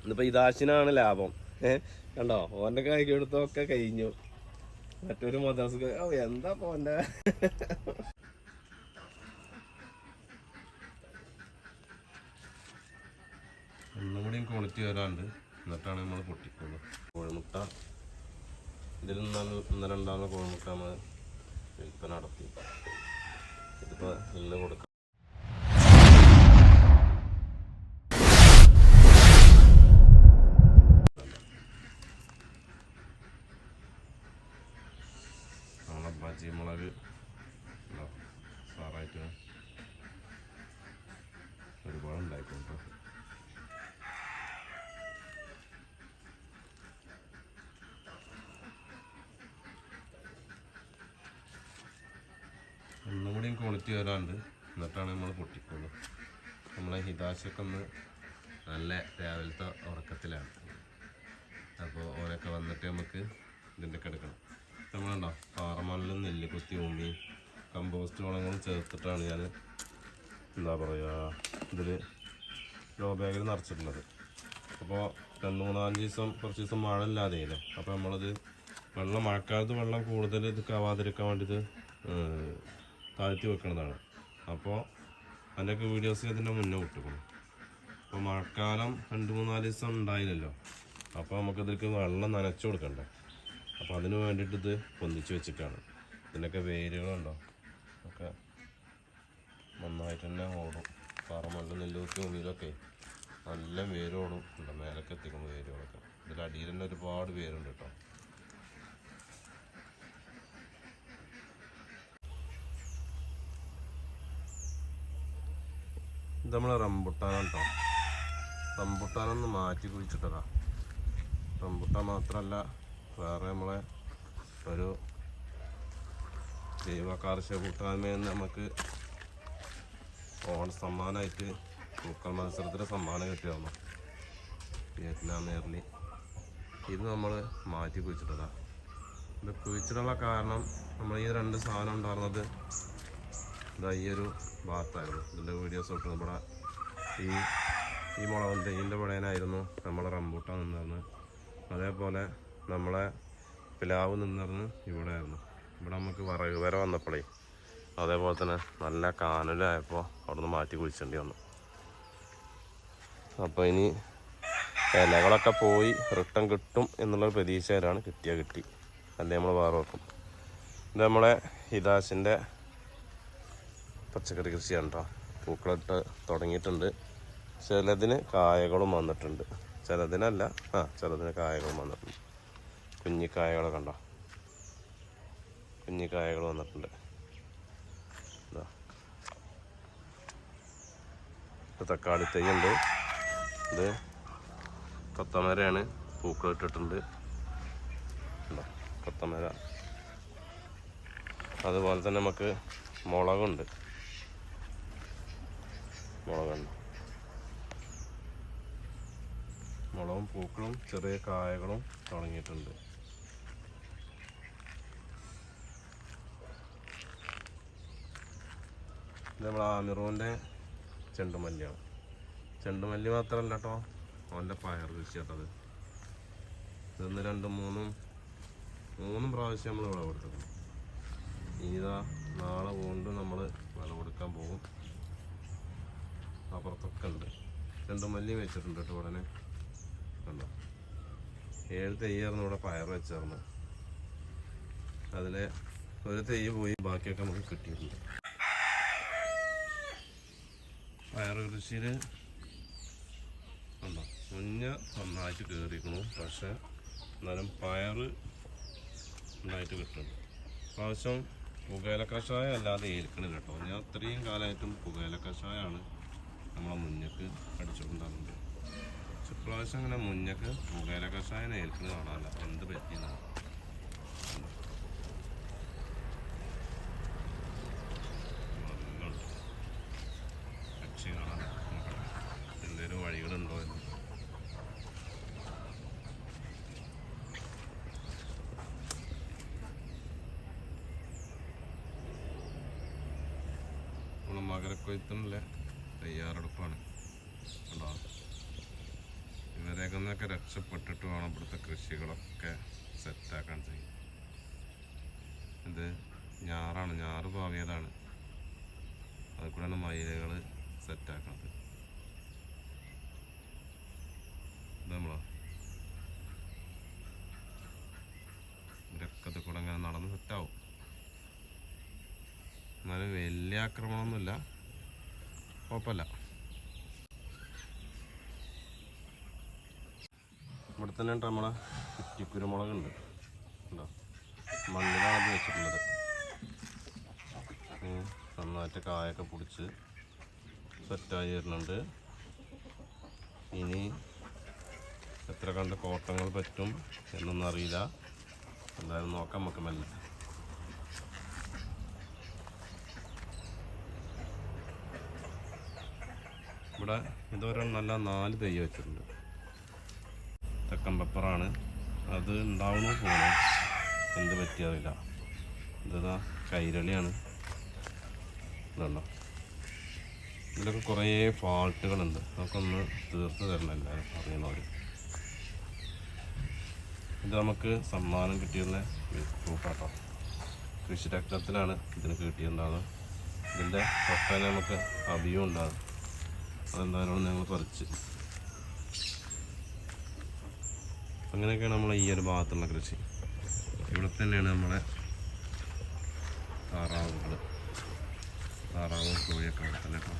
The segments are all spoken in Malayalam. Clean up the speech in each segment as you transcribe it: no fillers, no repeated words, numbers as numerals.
ഇന്നിപ്പോൾ ഇതാശിനാണ് ലാഭം. കണ്ടോ, ഓൻ്റെ കൈക്കെടുത്തൊക്കെ കഴിഞ്ഞു. മറ്റൊരു മദ്രസ എന്താ പോൻ്റെ ഒന്നും കൂടിയും ക്വാളിറ്റി വരാണ്ട് എന്നിട്ടാണ് നമ്മൾ പൊട്ടിക്കുള്ളൂ. കോഴിമുട്ട ഇതിൽ ഇന്നലെ ഉണ്ടാകുന്ന കോഴിമുട്ട നമ്മൾ വിൽപ്പന നടത്തി. ഇതിപ്പോൾ ഇന്ന് കൊടുക്കാം. നമ്മളെ ബജിമുളക് സാറായിട്ട് ഒരുപാട് ഉണ്ടായിക്കോട്ടെ. ഒന്നും കൂടിയും ക്വാളിറ്റി വരാണ്ട് എന്നിട്ടാണ് നമ്മൾ പൊട്ടിക്കുള്ളൂ. നമ്മളെ ഹിതാശൊക്കെ ഒന്ന് നല്ല രാവിലത്തെ ഉറക്കത്തിലാണ്. അപ്പോൾ ഓനൊക്കെ വന്നിട്ട് നമുക്ക് ഇതിൻ്റെ എടുക്കണം. നമ്മളുണ്ടോ പാറമണലും നെല്ലിക്കുത്തി ഉമ്മിയും കമ്പോസ്റ്റ് വളങ്ങളും ചേർത്തിട്ടാണ് ഞാൻ എന്താ പറയുക ഇതിൽ ലോ ബാഗിൽ നിറച്ചിട്ടുള്ളത്. അപ്പോൾ 2-3-4 ദിവസം കുറച്ച് ദിവസം മഴ ഇല്ലാതെയല്ലേ. അപ്പോൾ നമ്മളത് വെള്ളം മഴക്കാലത്ത് വെള്ളം കൂടുതൽ ഇത് ആവാതിരിക്കാൻ വേണ്ടിയിട്ട് താഴ്ത്തി വെക്കുന്നതാണ്. അപ്പോൾ അതിൻ്റെയൊക്കെ വീഡിയോസ് ഇതിൻ്റെ മുന്നേ വിട്ടുക്കണം. അപ്പോൾ മഴക്കാലം 2-3-4 ദിവസം ഉണ്ടായില്ലല്ലോ. അപ്പോൾ നമുക്കിതിലേക്ക് വെള്ളം നനച്ചു കൊടുക്കണ്ടേ. അപ്പോൾ അതിന് വേണ്ടിയിട്ട് ഇത് പൊന്തിച്ച് വെച്ചിട്ടാണ്. ഇതിൻ്റെയൊക്കെ വേരുകളുണ്ടോ ഒക്കെ നന്നായിട്ട് തന്നെ ഓടും. പാറമല്ല നെല്ലുകുത്തി ഉള്ളിലൊക്കെ നല്ല വേരോടും ഉണ്ട്. മേലൊക്കെ എത്തിക്കും വേരുകളൊക്കെ. ഇതിൽ അടിയിൽ തന്നെ ഒരുപാട് വേരുണ്ട് കേട്ടോ. ഇത് നമ്മളെ റംബുട്ടാനാണ് കേട്ടോ. റംബുട്ടാനൊന്ന് മാറ്റി കുഴിച്ചിട്ടതാ. റംബുട്ടാൻ മാത്രമല്ല വേറെ നമ്മളെ ഒരു ജൈവ കാർഷിക കൂട്ടായ്മയിൽ നമുക്ക് ഓണ സമ്മാനമായിട്ട് പൂക്കൾ മത്സരത്തിന് സമ്മാനം കിട്ടിയായിരുന്നു വിയറ്റ്നാം നേർലി. ഇത് നമ്മൾ മാറ്റി കുഴിച്ചിട്ടതാ. ഇത് കുഴിച്ചിട്ടുള്ള കാരണം നമ്മൾ ഈ 2 സാധനം ഉണ്ടായിരുന്നത് ഇതാ ഈ ഒരു ഭാഗത്തായിരുന്നു. ഇതിൻ്റെ വീഡിയോസ് ഒക്കെ ഇവിടെ ഈ മുളകിൻ്റെ ഇതിൻ്റെ വിളയനായിരുന്നു നമ്മളെ റംബൂട്ടാൻ നിന്നിരുന്നത്. അതേപോലെ നമ്മളെ പ്ലാവ് നിന്നിരുന്ന് ഇവിടെ ആയിരുന്നു. ഇവിടെ നമുക്ക് വര വന്നപ്പോഴേ അതേപോലെ തന്നെ നല്ല കാനലായപ്പോൾ അവിടെ നിന്ന് മാറ്റി കുഴിച്ചേണ്ടി വന്നു. അപ്പോൾ ഇനി ഇലകളൊക്കെ പോയി റിട്ടേൺ കിട്ടും എന്നുള്ളൊരു പ്രതീക്ഷയിലാണ്. കിട്ടി അല്ലേ നമ്മൾ വേറെ വെക്കും. ഇത് നമ്മളെ ഹിതാശിൻ്റെ പച്ചക്കറി കൃഷിയാണ് കേട്ടോ. പൂക്കളിട്ട് തുടങ്ങിയിട്ടുണ്ട്. ചിലതിന് കായകളും വന്നിട്ടുണ്ട്, ചിലതിനല്ല. ചിലതിന് കായകളും വന്നിട്ടുണ്ട്. കുഞ്ഞിക്കായകളൊക്കെ കണ്ടോ, കുഞ്ഞിക്കായകൾ വന്നിട്ടുണ്ട്. തക്കാളി തൈയുണ്ട്. ഇത് കൊത്തമരയാണ്, പൂക്കളിട്ടിട്ടുണ്ട്. കൊത്തമര. അതുപോലെ തന്നെ നമുക്ക് മുളകുണ്ട്. മുളകും പൂക്കളും ചെറിയ കായകളും തുടങ്ങിയിട്ടുണ്ട്. ഇത് നമ്മൾ ആമിറോൻ്റെ ചെണ്ടുമല്ലിയാണ്. ചെണ്ടുമല്ലി മാത്രമല്ല കേട്ടോ, അവൻ്റെ പയർ കൃഷി കേട്ടത്. ഇതൊന്ന് 2-3 പ്രാവശ്യം നമ്മൾ വിളവെടുത്തിട്ടുണ്ട്. ഇനിതാ നാളെ കൊണ്ട് നമ്മൾ വിളവെടുക്കാൻ പോകും. അപ്പുറത്തൊക്കെ ഉണ്ട്. ചെണ്ടുമല്ലി വെച്ചിട്ടുണ്ട് കേട്ടോ. ഉടനെ കണ്ടോ 7 തെയ്യായിരുന്നു ഇവിടെ പയർ വെച്ചായിരുന്നു. അതിൽ ഒരു തെയ്യ് പോയി, ബാക്കിയൊക്കെ നമുക്ക് കിട്ടിയിട്ടുണ്ട്. പയർ കൃഷിയിൽ കണ്ടോ മുഞ്ഞ നന്നായിട്ട് കയറിയിരിക്കണു. പക്ഷെ എന്നാലും പയർ നന്നായിട്ട് കിട്ടുന്നു. പ്രാവശ്യം പുകയില കഷായം അല്ലാതെ ഏൽക്കണില്ല കേട്ടോ. ഞാൻ അത്രയും കാലമായിട്ടും പുകയില കഷായമാണ് നമ്മളെ മുഞ്ഞക്ക് അടിച്ചുകൊണ്ടാകുന്നത്. ഇപ്രാവശ്യം അങ്ങനെ മുഞ്ഞക്ക് പുകയില കഷായം ഏൽക്കുന്നത് കാണാനല്ല. എന്ത് പറ്റിയെന്നാണ്. പക്ഷി കാണാൻ എന്തെങ്കിലും വഴികളുണ്ടോ എന്ന്. നമ്മൾ മകരക്കൊയ്ത്തിനുള്ള തയ്യാറെടുപ്പാണ്. ഉണ്ടാവും. ഇവരെ അതിലേക്കൊന്നൊക്കെ രക്ഷപ്പെട്ടിട്ട് വേണം ഇവിടുത്തെ കൃഷികളൊക്കെ സെറ്റാക്കാൻ ചെയ്യും. ഇത് ഞാറാണ്, ഞാറ് പാവിയതാണ്. അത് കൂടെയാണ് മയിലുകൾ സെറ്റാക്കുന്നത്. ഇത് നമ്മളോ ഇവരൊക്കെ ഇത് കൂടെ അങ്ങനെ നടന്ന് സെറ്റാവും. എന്നാലും വലിയ ആക്രമണമൊന്നുമില്ല, കുഴപ്പമില്ല. ഇവിടെ തന്നെ ഉണ്ട് നമ്മളെ കുറ്റിക്കുരുമുളകുണ്ട്, ഉണ്ടോ? മണ്ണിലാണ് അത് വെച്ചിട്ടുള്ളത്. നന്നായിട്ട് കായൊക്കെ പിടിച്ച് സെറ്റായി വരുന്നുണ്ട്. ഇനി എത്ര കണ്ട് കോട്ടങ്ങൾ പറ്റും എന്നൊന്നും അറിയില്ല. എന്തായാലും നോക്കാം നമുക്ക് മെല്ലെ. ഇവിടെ ഇതുവരെ നല്ല 4 തെയ്യം വെച്ചിട്ടുണ്ട്. തെക്കൻ പെപ്പറാണ്, അത് ഉണ്ടാവണോ പോകണോ എന്ത് പറ്റിയറിയില്ല. ഇതാ കൈരളിയാണ്. ഇതുണ്ടോ, ഇതിലൊക്കെ കുറേ ഫാൾട്ടുകളുണ്ട്. നമുക്കൊന്ന് തീർത്ത് തരണം എല്ലാവരും അറിയണവർ. ഇത് നമുക്ക് സമ്മാനം കിട്ടിയുള്ള പ്രൂഫാട്ടോ. കൃഷി രക്തത്തിലാണ് ഇതിന് കിട്ടിയിട്ടുണ്ടാകുന്നത്. ഇതിൻ്റെ തൊട്ടനെ നമുക്ക് അഭിയും ഉണ്ടാകും. അതെന്തായാലും ഞങ്ങൾ പറിച്ച്. അങ്ങനെയൊക്കെയാണ് നമ്മളെ ഈ ഒരു ഭാഗത്തുള്ള കൃഷി. ഇവിടെ തന്നെയാണ് നമ്മളെ താറാവുകളും കോഴിയൊക്കെ ഇവിടെ തന്നെ കേട്ടോ.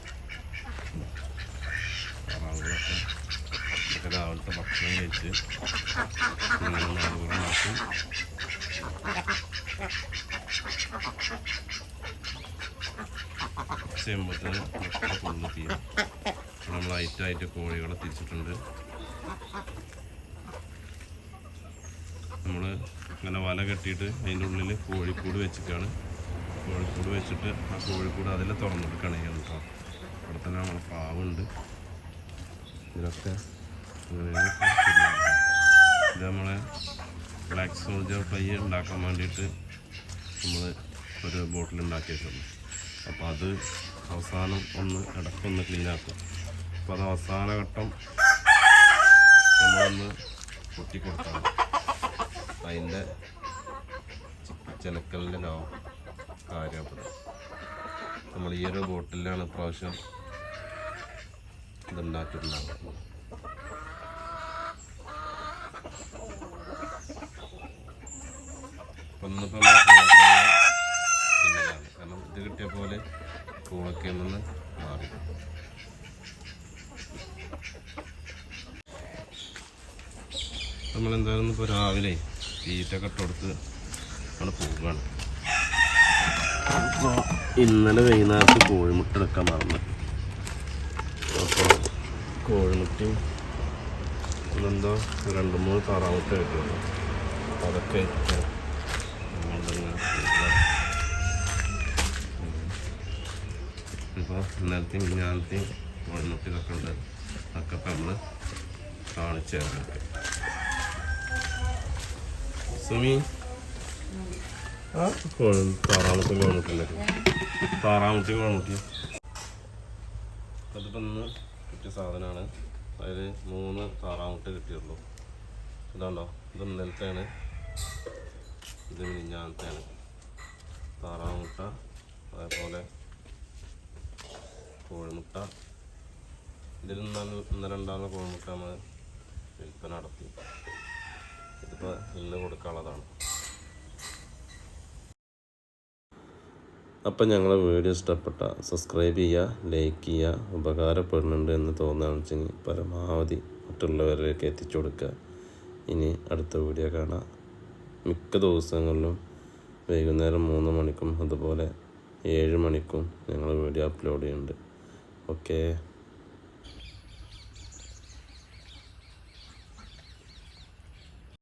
താറാവുകളൊക്കെ ഇതൊക്കെ രാവിലത്തെ ഭക്ഷണം കഴിച്ച് ഇങ്ങനെ നാളുകളാക്കും. ചെയ്യുമ്പോഴത്തേന് ഇതൊക്കെ ഫുള്ള് തീരും. നമ്മൾ ഹൈറ്റായിട്ട് കോഴികളെ തിരിച്ചിട്ടുണ്ട്. നമ്മൾ ഇങ്ങനെ വല കെട്ടിയിട്ട് അതിൻ്റെ ഉള്ളിൽ കോഴിക്കൂട് വെച്ചിട്ടാണ്. കോഴിക്കൂട് വെച്ചിട്ട് ആ കോഴിക്കൂട് അതിൽ തുറന്നെടുക്കുകയാണ് ചെയ്യുന്നത് കേട്ടോ. അവിടെ തന്നെ നമ്മളെ പ്രാവുണ്ട്. ഇതിലൊക്കെ ഇത് നമ്മളെ ബ്ലാക്ക് സോൾജർ ഫ്രൈ ഉണ്ടാക്കാൻ വേണ്ടിയിട്ട് നമ്മൾ ഒരു ബോട്ടിൽ ഉണ്ടാക്കി വെച്ചിട്ടുണ്ട്. അപ്പോൾ അത് അവസാനം ഇടയ്ക്കൊന്ന് ക്ലീനാക്കും. അപ്പോൾ അത് അവസാന ഘട്ടം നമ്മളൊന്ന് പൊട്ടിക്കൊടുത്താണ് അതിൻ്റെ ചെനക്കലിൻ്റെ കാര്യപ്പെടും. നമ്മൾ ഈ ഒരു ബോട്ടിലാണ് പ്രാവശ്യം ഇതുണ്ടാക്കിയിട്ടുണ്ടാകും. ഒന്നിപ്പോൾ പിന്നീടാണ്, കാരണം ഇത് കിട്ടിയ പോലെ കൂളൊക്കെ നിന്ന് മാറി. നമ്മളെന്തായാലും ഇപ്പോൾ രാവിലെ തീറ്റൊക്കെ ഇട്ടുകൊടുത്ത് അവിടെ പോവുകയാണ്. അപ്പോൾ ഇന്നലെ വൈകുന്നേരത്ത് കോഴിമുട്ട എടുക്കാൻ മറന്നു. അപ്പോൾ കോഴിമുട്ടയും എന്തോ 2-3 താറാമുട്ട കിട്ടുമല്ലോ. അതൊക്കെ ഇപ്പോൾ ഇന്നലത്തെയും മിഞ്ഞാലത്തെയും കോഴിമുട്ട ഇതൊക്കെ ഉണ്ട്. അതൊക്കെ ഇപ്പം നമ്മൾ കാണിച്ചു തരാം. സുമി ആ താറാമുട്ടി കോഴിമുട്ട അതിപ്പോൾ ഇന്ന് കിട്ടിയ സാധനമാണ്. അതിൽ 3 താറാമുട്ട കിട്ടിയുള്ളൂ. ഇതാണ്ടോ, ഇത് ഇന്നലത്തെയാണ്, ഇത് മിഞ്ഞാലത്തെയാണ്. താറാമുട്ട അതേപോലെ കോഴിമുട്ട. ഇതിൽ ഇന്നലെ ഉണ്ടാകുന്ന കോഴിമുട്ട നമ്മൾ വിൽപ്പന നടത്തി. ഇതിപ്പോൾ ഇന്ന് കൊടുക്കാനുള്ളതാണ്. അപ്പം ഞങ്ങളെ വീഡിയോ ഇഷ്ടപ്പെട്ട സബ്സ്ക്രൈബ് ചെയ്യുക, ലൈക്ക് ചെയ്യുക. ഉപകാരപ്പെടുന്നുണ്ട് എന്ന് തോന്നുകയാണെന്ന് വെച്ചെങ്കിൽ പരമാവധി മറ്റുള്ളവരിലേക്ക് എത്തിച്ചു കൊടുക്കുക. ഇനി അടുത്ത വീഡിയോ കാണാം. മിക്ക ദിവസങ്ങളിലും വൈകുന്നേരം 3 മണിക്കും അതുപോലെ 7 മണിക്കും ഞങ്ങൾ വീഡിയോ അപ്ലോഡ് ചെയ്യുന്നുണ്ട്. ഓക്കേ.